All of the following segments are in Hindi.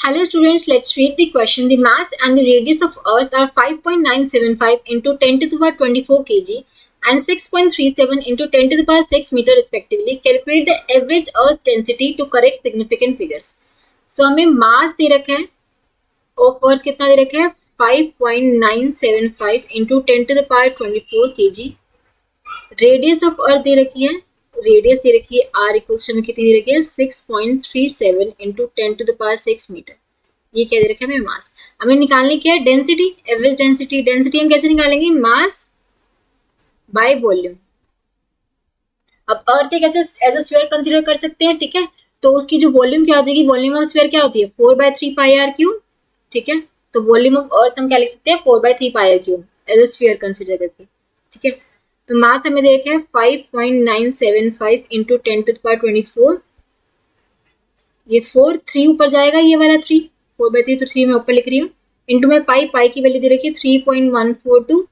Hello students, let's read the question. The mass and the radius of Earth are 5.975 into 10 to the power 24 kg and 6.37 into 10 to the power 6 meter respectively. Calculate the average Earth density to correct significant figures. So हमें mass दे रखा है of Earth कितना दे रखा है 5.975 into 10 to the power 24 kg. Radius of Earth दे रखी है, रेडियस दे रखी है r इक्वल्स में कितनी दे रखी है 6.37 into 10 to the power 6 meter. ये क्या दे रखा है हमें मास. हमें निकालने क्या है डेंसिटी, एवरेज डेंसिटी. डेंसिटी हम कैसे निकालेंगे मास बाय वॉल्यूम. अब अर्थ एक ऐसे एज अ स्फीयर कंसीडर कर सकते हैं, ठीक है. तो उसकी जो वॉल्यूम क्या हो जाएगी, वॉल्यूम ऑफ स्फीयर क्या होती है 4/3 पाई आर क्यूब, ठीक है. तो वॉल्यूम ऑफ अर्थ हम क्या लिख सकते हैं 4/3 pi R cube as a sphere consider करके, ठीक है. तो मास हमें दे रखा है 5.975 इंटू 10 टू द पावर 24. ये 4 3 ऊपर जाएगा, ये वाला 3 4/3 तो 3 मैं ऊपर लिख रही हूँ. इंटू में पाई की वैल्यू दे रखी है 3.142.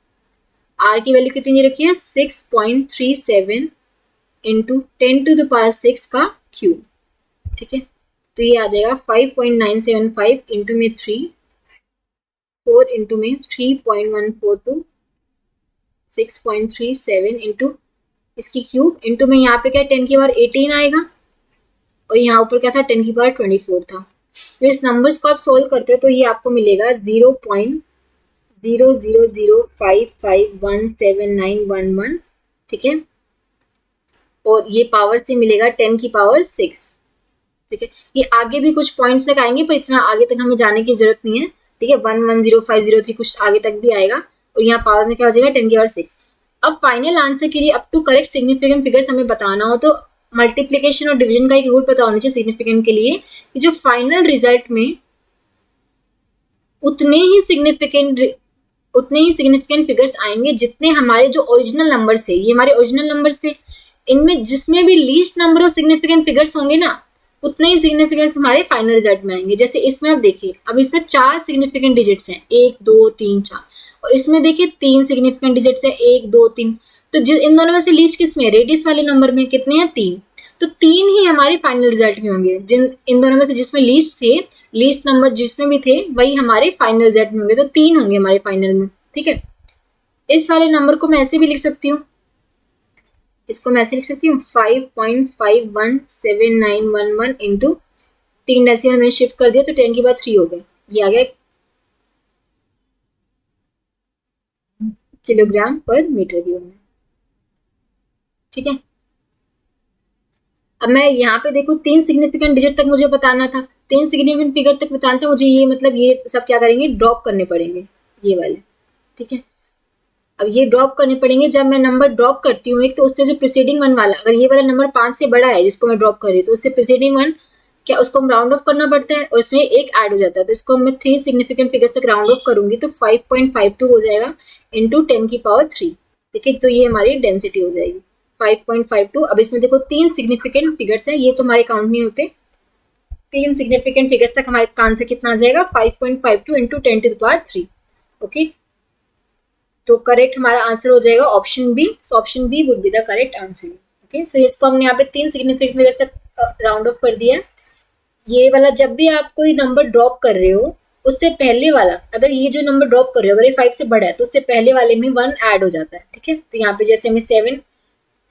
आर की वैल्यू कितनी दे रखी है 6.37 इंटू 10 टू द पावर 6 का क्यूब, ठीक है. तो ये आ जाएगा 5.975 इंटू में 3, 4 इंटू में 3.142, 6.37 इंटू इसकी क्यूब इंटू में यहाँ पे क्या 10 की पावर 18 आएगा और यहाँ ऊपर क्या था 10 की पावर 24 था. तो इस नंबर्स को आप सोल्व करते हो तो ये आपको मिलेगा 0.00055179111, ठीक है. और ये पावर से मिलेगा 10 की पावर 6, ठीक है. ये आगे भी कुछ पॉइंट्स तक आएंगे पर इतना आगे तक हमें जाने की जरूरत नहीं है, ठीक है. 110503 कुछ आगे तक भी आएगा और यहाँ पावर में क्या हो जाएगा 10 की पावर 6. अब फाइनल आंसर के लिए up to correct significant figures हमें बताना हो तो मल्टीप्लिकेशन और डिवीजन का एक रूल पता होना चाहिए सिग्निफिकेंट के लिए कि जो फाइनल रिजल्ट में उतने ही सिग्निफिकेंट फिगर्स आएंगे जितने हमारे जो ओरिजिनल नंबर्स थे. ये हमारे ओरिजिनल नंबर्स थे, इनमें जिसमें भी least number of significant figures होंगे ना उतने ही सिग्निफिकेंस हमारे फाइनल रिजल्ट में आएंगे. जैसे इसमें आप देखिए, अब इसमें 4 सिग्निफिकेंट डिजिट्स हैं 1 2 3 4 और इसमें देखिए 3 सिग्निफिकेंट डिजिट्स हैं 1 2 3. तो इन दोनों में से लीस्ट किसमें, रेडियस वाले नंबर में कितने हैं 3. तो 3 ही हमारे फाइनल रिजल्ट में होंगे. इन दोनों में से जिसमें लीस्ट थे, लीस्ट नंबर जिसमें भी थे वही हमारे फाइनल रिजल्ट में होंगे. तो 3 होंगे हमारे फाइनल में, ठीक है. इस वाले नंबर को मैं ऐसे भी लिख सकती हूँ, इसको मैं ऐसे लिख सकती हूँ 5.517911 इंटू 3 डेसिमल मैंने शिफ्ट कर दिया तो 10 की पावर 3 हो गया. ये आ गया किलोग्राम पर मीटर क्यूब में, ठीक है. अब मैं यहाँ पे देखो 3 सिग्निफिकेंट डिजिट तक मुझे बताना था, 3 सिग्निफिकेंट फिगर तक बताना था मुझे. ये मतलब ये सब क्या करेंगे ड्रॉप करने पड़ेंगे ये वाले, ठीक है. अब ये ड्रॉप करने पड़ेंगे. जब मैं नंबर ड्रॉप करती हूँ एक तो उससे जो प्रीसीडिंग वन वाला, अगर ये वाला नंबर 5 से बड़ा है जिसको मैं ड्रॉप कर रही हूँ तो उससे प्रीसीडिंग वन क्या उसको हम राउंड ऑफ करना पड़ता है और इसमें एक ऐड हो जाता है. तो इसको मैं 3 सिग्निफिकेंट फिगर्स तक राउंड ऑफ करूंगी तो 5.52 हो जाएगा इंटू 10 की पावर 3, ठीक है. तो ये हमारी डेंसिटी हो जाएगी 5.52. अब इसमें देखो 3 सिग्निफिकेंट फिगर्स है, ये तो हमारे काउंट नहीं होते. 3 सिग्निफिकेंट फिगर्स तक हमारे आंसर कितना आ जाएगा 5.52 into 10 to the power 3, okay. तो करेक्ट हमारा आंसर हो जाएगा option B. So option B would be the correct answer, okay. So इसको हमने यहाँ पे 3 सिग्निफिकेंट फिगर्स तक राउंड ऑफ कर दिया. ये वाला जब भी आप कोई नंबर ड्रॉप कर रहे हो उससे पहले वाला, अगर ये जो नंबर ड्रॉप कर रहे हो अगर ये 5 से बड़ा है तो उससे पहले वाले में 1 ऐड हो जाता है, ठीक है. तो यहाँ पे जैसे हमें 7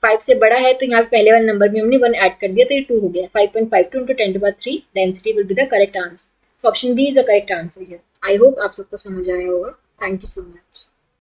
5 से बड़ा है तो यहाँ पे पहले वाले नंबर में हमने 1 ऐड कर दिया तो ये 2 हो गया. 5.52 into 10 to power 3 density will be the correct answer. So option B is the correct answer here. I hope आप सबको समझ आया होगा. Thank you so much.